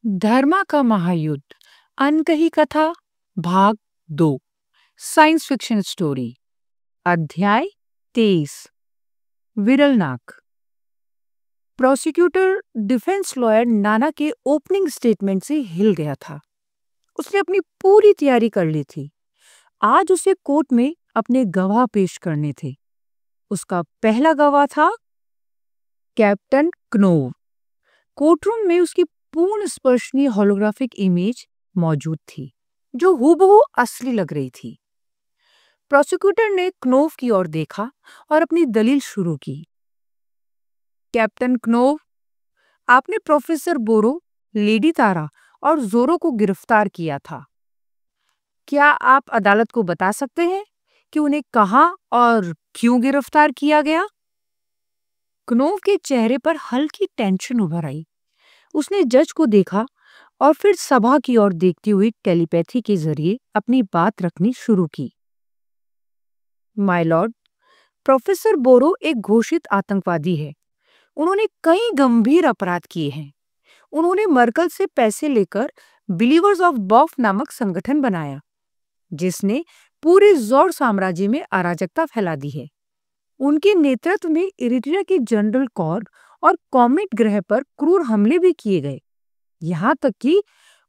धर्मा का महायुद्ध अनकही कथा भाग 2 साइंस फिक्शन स्टोरी अध्याय 23 विरल नाक। प्रोसिक्यूटर डिफेंस लॉयर नाना के ओपनिंग स्टेटमेंट से हिल गया था। उसने अपनी पूरी तैयारी कर ली थी। आज उसे कोर्ट में अपने गवाह पेश करने थे। उसका पहला गवाह था कैप्टन क्नोव। कोर्टरूम में उसकी पूर्ण स्पर्शनीय होलोग्राफिक इमेज मौजूद थी, जो हूबहू असली लग रही थी। प्रोसिक्यूटर ने क्नोव की ओर देखा और अपनी दलील शुरू की। कैप्टन क्नोव, आपने प्रोफेसर बोरो, लेडी तारा और जोरो को गिरफ्तार किया था। क्या आप अदालत को बता सकते हैं कि उन्हें कहां और क्यों गिरफ्तार किया गया? क्नोव के चेहरे पर हल्की टेंशन उभर आई। उसने जज को देखा और फिर सभा की ओर देखती हुई टेलीपैथी के जरिए अपनी बात रखनी शुरू की। माय लॉर्ड, प्रोफेसर बोरो एक घोषित आतंकवादी है। उन्होंने कई गंभीर अपराध किए हैं। उन्होंने मर्कल से पैसे लेकर बिलीवर्स ऑफ बॉफ नामक संगठन बनाया, जिसने पूरे जॉर साम्राज्य में अराजकता फैला दी है। उनके नेतृत्व में इरिट्रिया की जनरल कॉर्ड और कॉमेट ग्रह पर क्रूर हमले भी किए गए। यहां तक कि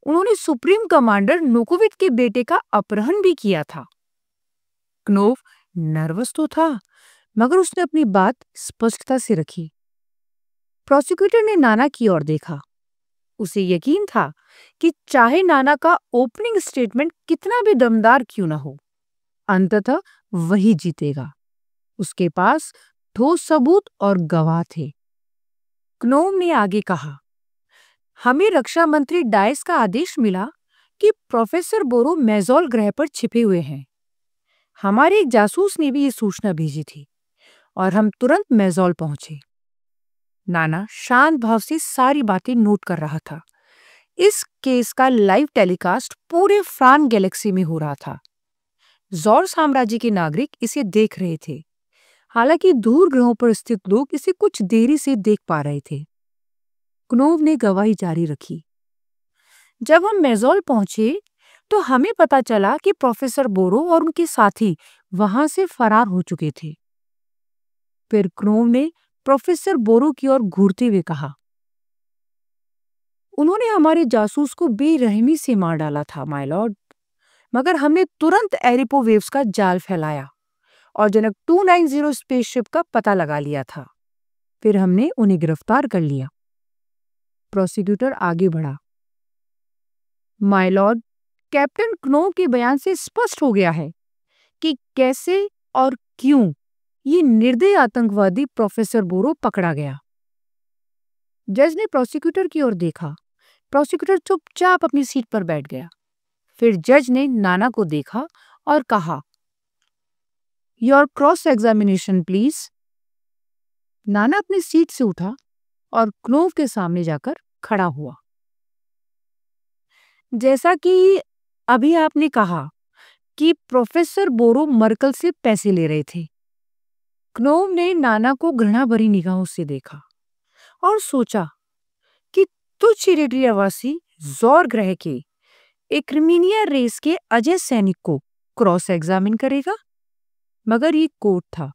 उन्होंने सुप्रीम कमांडर नोकोविट के बेटे का अपहरण भी किया था। क्नोव नर्वस तो था, मगर उसने अपनी बात स्पष्टता से रखी। प्रोसिक्यूटर ने नाना की ओर देखा। उसे यकीन था कि चाहे नाना का ओपनिंग स्टेटमेंट कितना भी दमदार क्यों न हो, अंततः वही जीतेगा। उसके पास ठोस सबूत और गवाह थे। क्नोव ने आगे कहा, हमें रक्षा मंत्री डायस का आदेश मिला कि प्रोफेसर बोरो मेजोल ग्रह पर छिपे हुए हैं। हमारे एक जासूस ने भी ये सूचना भेजी थी और हम तुरंत मेजोल पहुंचे। नाना शांत भाव से सारी बातें नोट कर रहा था। इस केस का लाइव टेलीकास्ट पूरे फ्रान गैलेक्सी में हो रहा था। जॉर साम्राज्य के नागरिक इसे देख रहे थे, हालांकि दूर ग्रहों पर स्थित लोग इसे कुछ देरी से देख पा रहे थे। क्नोव ने गवाही जारी रखी। जब हम मेजोल पहुंचे तो हमें पता चला कि प्रोफेसर बोरो और उनके साथी वहां से फरार हो चुके थे। फिर क्नोव ने प्रोफेसर बोरो की ओर घूरते हुए कहा, उन्होंने हमारे जासूस को बेरहमी से मार डाला था माय लॉर्ड, मगर हमने तुरंत एरिपो वेव्स का जाल फैलाया और जनक 290 स्पेसशिप का पता लगा लिया था। फिर हमने उन्हें गिरफ्तार कर लिया। प्रोसिक्यूटर आगे बढ़ा, माय लॉर्ड, कैप्टन क्नोव के बयान से स्पष्ट हो गया है कि कैसे और क्यों ये निर्दयी आतंकवादी प्रोफेसर बोरो पकड़ा गया। जज ने प्रोसिक्यूटर की ओर देखा। प्रोसिक्यूटर चुपचाप अपनी सीट पर बैठ गया। फिर जज ने नाना को देखा और कहा, योर क्रॉस एग्जामिनेशन प्लीज। नाना अपनी सीट से उठा और क्नोव के सामने जाकर खड़ा हुआ। जैसा कि अभी आपने कहा कि प्रोफेसर बोरो मर्कल से पैसे ले रहे थे। क्नोव ने नाना को घृणा भरी निगाहों से देखा और सोचा कि तुच्छ इरिट्रियावासी जॉर ग्रह के एक्रिमिनिया रेस के अजय सैनिक को क्रॉस एग्जामिन करेगा। मगर ये कोर्ट था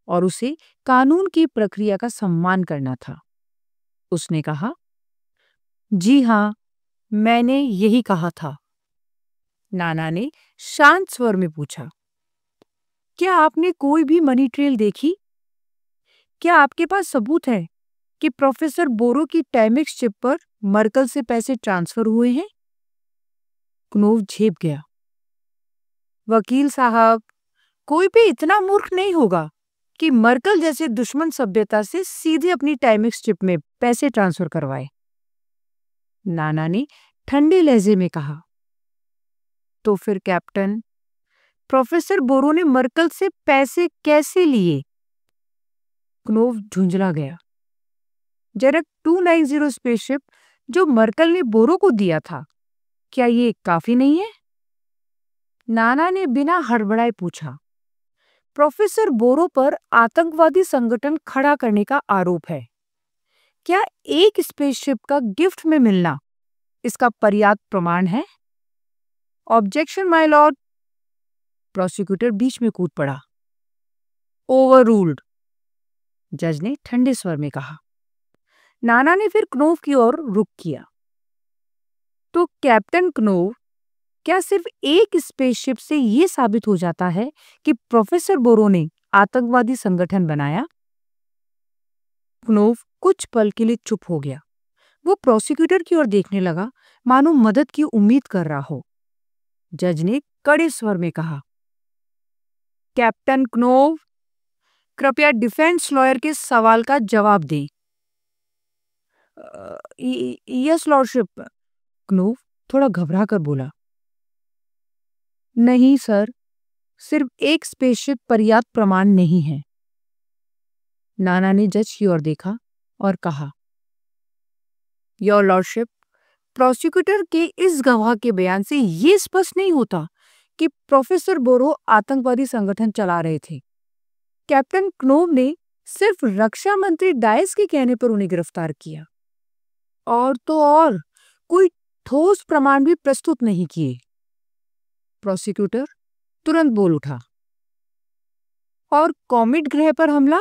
और उसे कानून की प्रक्रिया का सम्मान करना था। उसने कहा, जी हां, मैंने यही कहा था। नाना ने शांत स्वर में पूछा, क्या आपने कोई भी मनी ट्रेल देखी? क्या आपके पास सबूत है कि प्रोफेसर बोरो की टाइमिक्स चिप पर मर्कल से पैसे ट्रांसफर हुए हैं? क्नोव झेप गया। वकील साहब, कोई भी इतना मूर्ख नहीं होगा कि मर्कल जैसे दुश्मन सभ्यता से सीधे अपनी टाइमिक्स चिप में पैसे ट्रांसफर करवाए। नाना ने ठंडे लहजे में कहा, तो फिर कैप्टन, प्रोफेसर बोरो ने मर्कल से पैसे कैसे लिए? क्नोव झुंझला गया। जनक 290 स्पेसशिप जो मर्कल ने बोरो को दिया था, क्या ये काफी नहीं है? नाना ने बिना हड़बड़ाए पूछा, प्रोफेसर बोरो पर आतंकवादी संगठन खड़ा करने का आरोप है। क्या एक स्पेसशिप का गिफ्ट में मिलना इसका पर्याप्त प्रमाण है? Objection my Lord. प्रोसिक्यूटर बीच में कूद पड़ा। ओवर रूल्ड, जज ने ठंडे स्वर में कहा। नाना ने फिर क्नोव की ओर रुख किया। तो कैप्टन क्नोव, क्या सिर्फ एक स्पेसशिप से यह साबित हो जाता है कि प्रोफेसर बोरो ने आतंकवादी संगठन बनाया? क्नोव कुछ पल के लिए चुप हो गया। वो प्रोसिक्यूटर की ओर देखने लगा, मानो मदद की उम्मीद कर रहा हो। जज ने कड़े स्वर में कहा, कैप्टन क्नोव, कृपया डिफेंस लॉयर के सवाल का जवाब दें। यस लॉर्डशिप, क्नोव थोड़ा घबरा कर बोला। नहीं सर, सिर्फ एक स्पेसशिप पर्याप्त प्रमाण नहीं है। नाना ने जज की ओर देखा और कहा, योर लॉर्डशिप, प्रोसिक्यूटर के इस गवाह के बयान से यह स्पष्ट नहीं होता कि प्रोफेसर बोरो आतंकवादी संगठन चला रहे थे। कैप्टन क्नोव ने सिर्फ रक्षा मंत्री डायस के कहने पर उन्हें गिरफ्तार किया, और तो और कोई ठोस प्रमाण भी प्रस्तुत नहीं किए। प्रोसिक्यूटर तुरंत बोल उठा, और कॉमेट ग्रह पर हमला,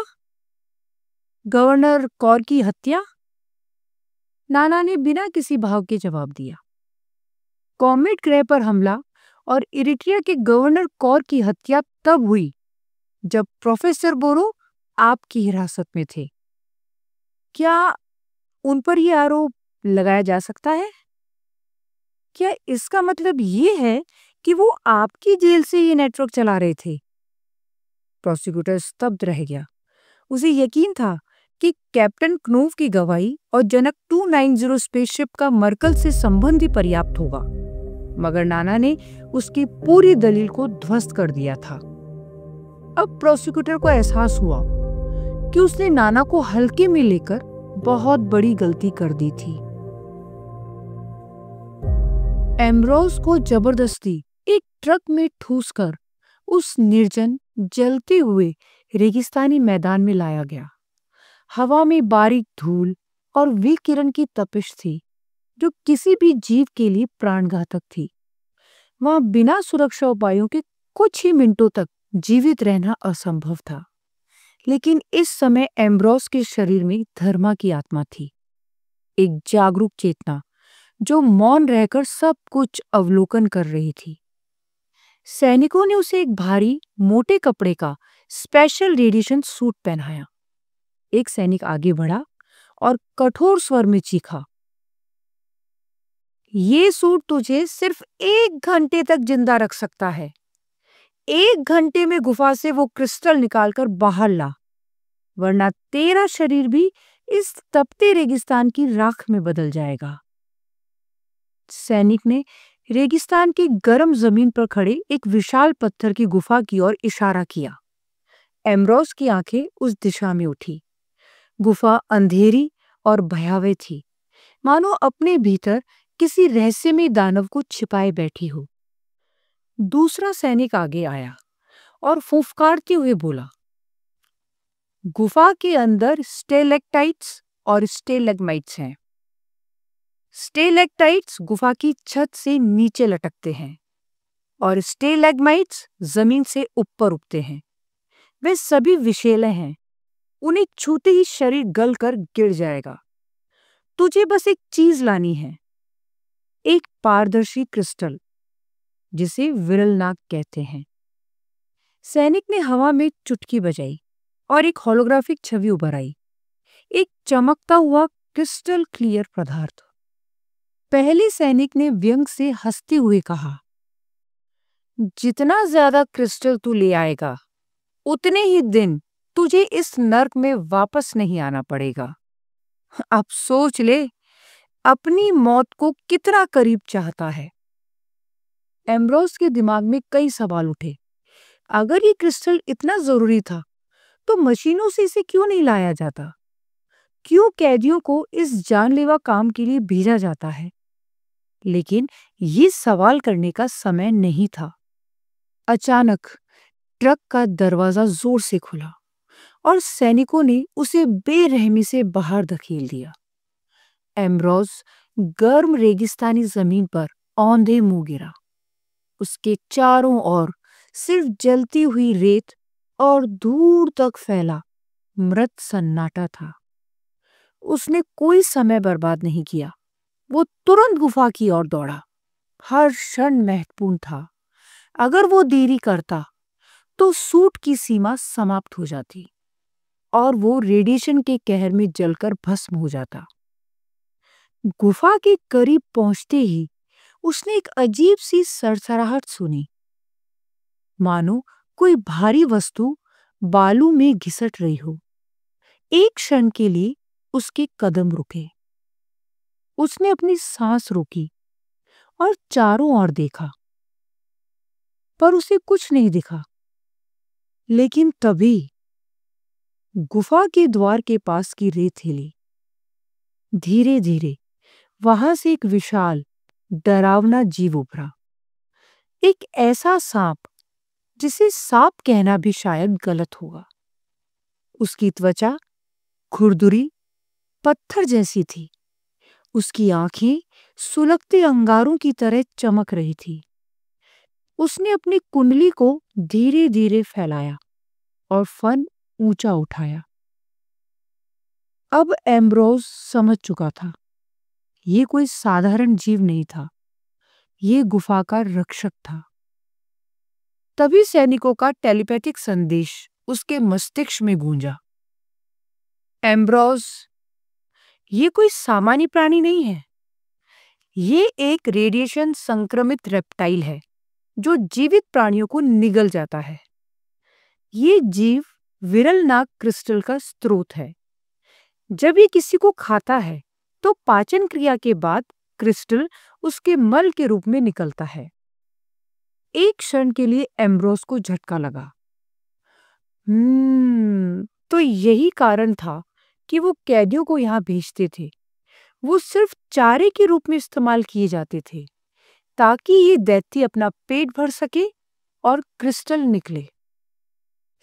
गवर्नर कौर की हत्या? नाना ने बिना किसी भाव के जवाब दिया। कॉमेट ग्रह पर हमला और इरिट्रिया के गवर्नर कौर की हत्या तब हुई जब प्रोफेसर बोरो आपकी हिरासत में थे। क्या उन पर यह आरोप लगाया जा सकता है? क्या इसका मतलब ये है कि वो आपकी जेल से ये नेटवर्क चला रहे थे? प्रोसिक्यूटर स्तब्ध रह गया। उसे यकीन था कि कैप्टन क्नोव की गवाही और जनक 290 स्पेसशिप का मर्कल से संबंध ही पर्याप्त होगा, मगर नाना ने उसकी पूरी दलील को ध्वस्त कर दिया था। अब प्रोसिक्यूटर को एहसास हुआ कि उसने नाना को हल्के में लेकर बहुत बड़ी गलती कर दी थी। एम्ब्रोस को जबरदस्ती एक ट्रक में ठूसकर उस निर्जन, जलते हुए रेगिस्तानी मैदान में लाया गया। हवा में बारीक धूल और विकिरण की तपिश थी जो किसी भी जीव के लिए प्राणघातक थी। वहां बिना सुरक्षा उपायों के कुछ ही मिनटों तक जीवित रहना असंभव था। लेकिन इस समय एम्ब्रोस के शरीर में धर्मा की आत्मा थी, एक जागरूक चेतना जो मौन रहकर सब कुछ अवलोकन कर रही थी। सैनिकों ने उसे एक भारी, मोटे कपड़े का स्पेशल रेडिएशन सूट पहनाया। एक सैनिक आगे बढ़ा और कठोर स्वर में चीखा, ये सूट तुझे सिर्फ 1 घंटे तक जिंदा रख सकता है। 1 घंटे में गुफा से वो क्रिस्टल निकालकर बाहर ला, वरना तेरा शरीर भी इस तपते रेगिस्तान की राख में बदल जाएगा। सैनिक ने रेगिस्तान की गर्म जमीन पर खड़े एक विशाल पत्थर की गुफा की ओर इशारा किया। एम्ब्रोस की आंखें उस दिशा में उठी। गुफा अंधेरी और भयावह थी, मानो अपने भीतर किसी रहस्यमय दानव को छिपाए बैठी हो। दूसरा सैनिक आगे आया और फुफकारते हुए बोला, गुफा के अंदर स्टेलेक्टाइट्स और स्टेलेग्माइट्स हैं। स्टेलेक्टाइट्स गुफा की छत से नीचे लटकते हैं और स्टेलेग्माइट्स जमीन से ऊपर उठते हैं। वे सभी विषैले हैं, उन्हें छूते ही शरीर गलकर गिर जाएगा। तुझे बस एक चीज लानी है, एक पारदर्शी क्रिस्टल, जिसे विरलनाग कहते हैं। सैनिक ने हवा में चुटकी बजाई और एक होलोग्राफिक छवि उभर आई, एक चमकता हुआ क्रिस्टल क्लियर पदार्थ। पहले सैनिक ने व्यंग से हंसते हुए कहा, जितना ज्यादा क्रिस्टल तू ले आएगा, उतने ही दिन तुझे इस नर्क में वापस नहीं आना पड़ेगा। अब सोच ले, अपनी मौत को कितना करीब चाहता है। एम्ब्रोस के दिमाग में कई सवाल उठे। अगर ये क्रिस्टल इतना जरूरी था, तो मशीनों से इसे क्यों नहीं लाया जाता? क्यों कैदियों को इस जानलेवा काम के लिए भेजा जाता है? लेकिन ये सवाल करने का समय नहीं था। अचानक ट्रक का दरवाजा जोर से खुला और सैनिकों ने उसे बेरहमी से बाहर धकेल दिया। एम्ब्रोस गर्म रेगिस्तानी जमीन पर औंधे मुंह गिरा। उसके चारों ओर सिर्फ जलती हुई रेत और दूर तक फैला मृत सन्नाटा था। उसने कोई समय बर्बाद नहीं किया। वो तुरंत गुफा की ओर दौड़ा। हर क्षण महत्वपूर्ण था। अगर वो देरी करता तो सूट की सीमा समाप्त हो जाती और वो रेडिएशन के कहर में जलकर भस्म हो जाता। गुफा के करीब पहुंचते ही उसने एक अजीब सी सरसराहट सुनी, मानो कोई भारी वस्तु बालू में घिसट रही हो। एक क्षण के लिए उसके कदम रुके। उसने अपनी सांस रोकी और चारों ओर देखा, पर उसे कुछ नहीं दिखा। लेकिन तभी गुफा के द्वार के पास की रेत हिली। धीरे धीरे वहां से एक विशाल, डरावना जीव उभरा। एक ऐसा सांप जिसे सांप कहना भी शायद गलत होगा। उसकी त्वचा खुरदुरी पत्थर जैसी थी। उसकी आंखें सुलगते अंगारों की तरह चमक रही थी। उसने अपनी कुंडली को धीरे धीरे फैलाया और फन ऊंचा उठाया। अब एम्ब्रोज समझ चुका था, ये कोई साधारण जीव नहीं था, ये गुफा का रक्षक था। तभी सैनिकों का टेलीपैथिक संदेश उसके मस्तिष्क में गूंजा। एम्ब्रोज, ये कोई सामान्य प्राणी नहीं है। ये एक रेडिएशन संक्रमित रेप्टाइल है जो जीवित प्राणियों को निगल जाता है। ये जीव विरल नाग क्रिस्टल का स्रोत है। जब ये किसी को खाता है तो पाचन क्रिया के बाद क्रिस्टल उसके मल के रूप में निकलता है। एक क्षण के लिए एम्ब्रोस को झटका लगा। तो यही कारण था कि वो कैदियों को यहां भेजते थे। वो सिर्फ चारे के रूप में इस्तेमाल किए जाते थे ताकि ये दैत्य अपना पेट भर सके और क्रिस्टल निकले।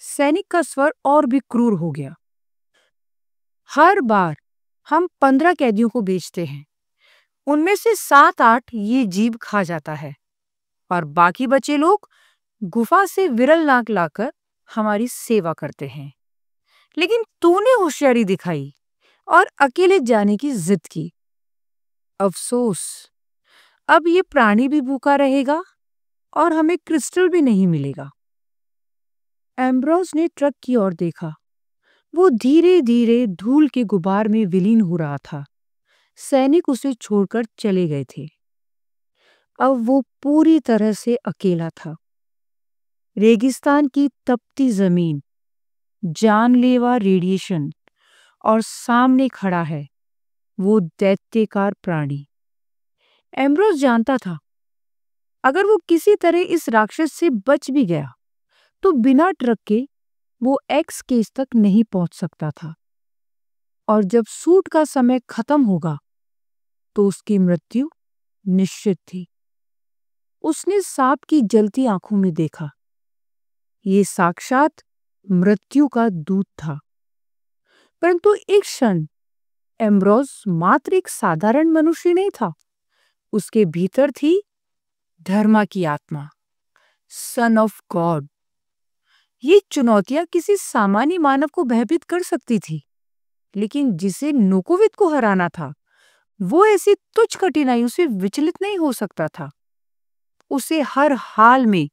सैनिक का स्वर और भी क्रूर हो गया। हर बार हम 15 कैदियों को बेचते हैं। उनमें से 7-8 ये जीव खा जाता है और बाकी बचे लोग गुफा से विरल नाग लाकर हमारी सेवा करते हैं। लेकिन तूने होशियारी दिखाई और अकेले जाने की जिद की। अफसोस, अब ये प्राणी भी भूखा रहेगा और हमें क्रिस्टल भी नहीं मिलेगा। एम्ब्रोस ने ट्रक की ओर देखा। वो धीरे धीरे धूल के गुबार में विलीन हो रहा था। सैनिक उसे छोड़कर चले गए थे। अब वो पूरी तरह से अकेला था। रेगिस्तान की तपती जमीन, जानलेवा रेडिएशन और सामने खड़ा है वो दैत्यकार प्राणी। एम्ब्रोस जानता था, अगर वो किसी तरह इस राक्षस से बच भी गया तो बिना ट्रक के वो एक्स केस तक नहीं पहुंच सकता था। और जब सूट का समय खत्म होगा तो उसकी मृत्यु निश्चित थी। उसने सांप की जलती आंखों में देखा। ये साक्षात मृत्यु का दूत था। परंतु एक क्षण एम्ब्रोस मात्र एक साधारण मनुष्य नहीं था। उसके भीतर थी धर्मा की आत्मा, सन ऑफ गॉड। ये चुनौतियां किसी सामान्य मानव को भयभीत कर सकती थी, लेकिन जिसे नोकोविद को हराना था वो ऐसी तुच्छ कठिनाइयों से विचलित नहीं हो सकता था। उसे हर हाल में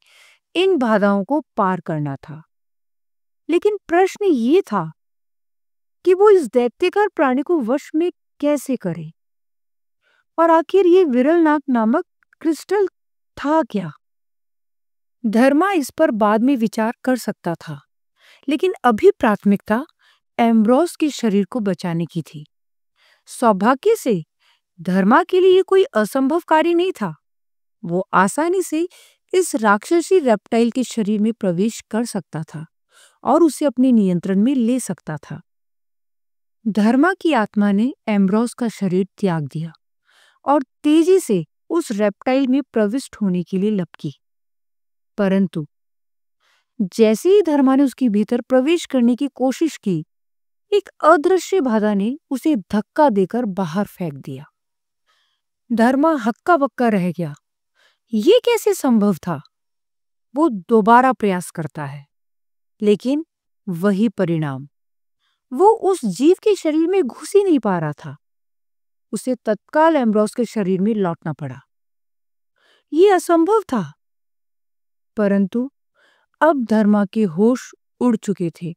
इन बाधाओं को पार करना था। लेकिन प्रश्न ये था कि वो इस दैत्यकार प्राणी को वश में कैसे करे, और आखिर ये विरल नाग नामक क्रिस्टल था क्या? धर्मा इस पर बाद में विचार कर सकता था, लेकिन अभी प्राथमिकता एम्ब्रोस के शरीर को बचाने की थी। सौभाग्य से धर्मा के लिए कोई असंभव कार्य नहीं था। वो आसानी से इस राक्षसी रेप्टाइल के शरीर में प्रवेश कर सकता था और उसे अपने नियंत्रण में ले सकता था। धर्मा की आत्मा ने एम्ब्रोस का शरीर त्याग दिया और तेजी से उस रेप्टाइल में प्रविष्ट होने के लिए लपकी। परंतु जैसे ही धर्मा ने उसके भीतर प्रवेश करने की कोशिश की, एक अदृश्य बाधा ने उसे धक्का देकर बाहर फेंक दिया। धर्मा हक्का बक्का रह गया। ये कैसे संभव था? वो दोबारा प्रयास करता है, लेकिन वही परिणाम। वो उस जीव के शरीर में घुस ही नहीं पा रहा था। उसे तत्काल एम्ब्रोस के शरीर में लौटना पड़ा। ये असंभव था। परंतु अब धर्मा के होश उड़ चुके थे।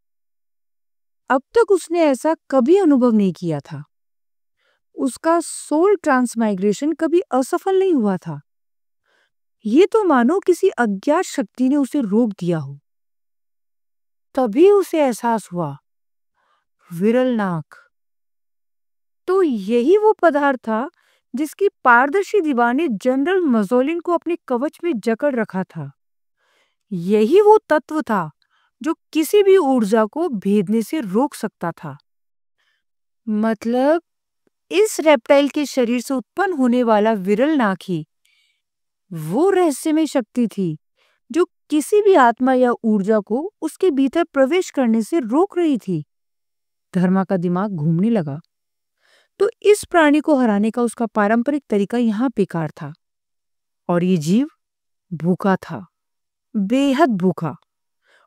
अब तक उसने ऐसा कभी अनुभव नहीं किया था। उसका सोल ट्रांसमाइग्रेशन कभी असफल नहीं हुआ था। ये तो मानो किसी अज्ञात शक्ति ने उसे रोक दिया हो। तभी उसे एहसास हुआ, विरल नाक। तो यही वो पदार्थ था जिसकी पारदर्शी दीवार ने जनरल मजोलिन को अपने कवच में जकड़ रखा था। यही वो तत्व था जो किसी भी ऊर्जा को भेदने से रोक सकता था। मतलब इस रेप्टाइल के शरीर से उत्पन्न होने वाला विरल नाक ही वो रहस्यमय शक्ति थी जो किसी भी आत्मा या ऊर्जा को उसके भीतर प्रवेश करने से रोक रही थी। धर्मा का दिमाग घूमने लगा। तो इस प्राणी को हराने का उसका पारंपरिक तरीका यहां बेकार था। और ये जीव भूखा था, बेहद भूखा,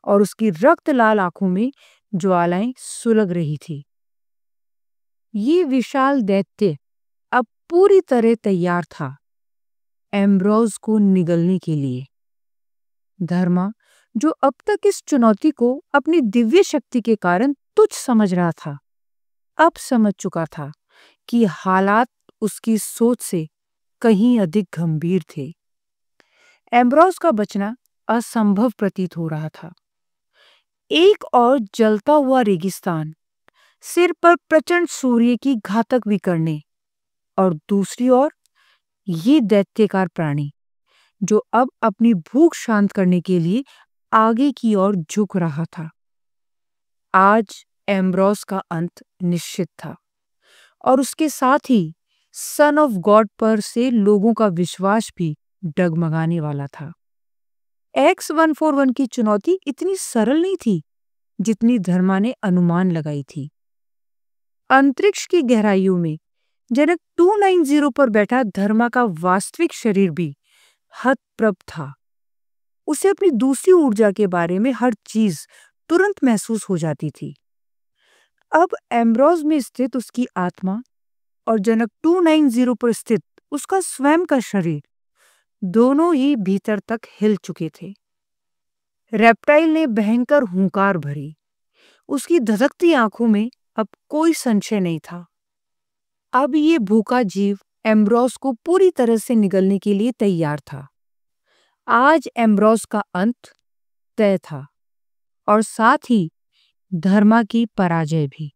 और उसकी रक्त लाल आंखों में ज्वालाएं सुलग रही थी। ये विशाल दैत्य अब पूरी तरह तैयार था एम्ब्रोस को निगलने के लिए। धर्मा, जो अब तक इस चुनौती को अपनी दिव्य शक्ति के कारण तुच्छ समझ रहा था, अब समझ चुका था कि हालात उसकी सोच से कहीं अधिक गंभीर थे। एम्ब्रोस का बचना असंभव प्रतीत हो रहा था। एक और जलता हुआ रेगिस्तान, सिर पर प्रचंड सूर्य की घातक विकिरणें, और दूसरी ओर ये दैत्यकार प्राणी जो अब अपनी भूख शांत करने के लिए आगे की ओर झुक रहा था। आज एम्ब्रोस का अंत निश्चित था, और उसके साथ ही सन ऑफ गॉड पर से लोगों का विश्वास भी डगमगाने वाला था। X141 की चुनौती इतनी सरल नहीं थी जितनी धर्मा ने अनुमान लगाई थी। अंतरिक्ष की गहराइयों में जनक 290 पर बैठा धर्मा का वास्तविक शरीर भी हतप्रभ था। उसे अपनी दूसरी ऊर्जा के बारे में हर चीज तुरंत महसूस हो जाती थी। अब एम्ब्रोस में स्थित उसकी आत्मा और जनक 290 पर स्थित उसका स्वयं का शरीर, दोनों ही भीतर तक हिल चुके थे। रेप्टाइल ने भयंकर हुंकार भरी। उसकी धधकती आंखों में अब कोई संशय नहीं था। अब ये भूखा जीव एम्ब्रोस को पूरी तरह से निगलने के लिए तैयार था। आज एम्ब्रोस का अंत तय था, और साथ ही धर्मा की पराजय भी।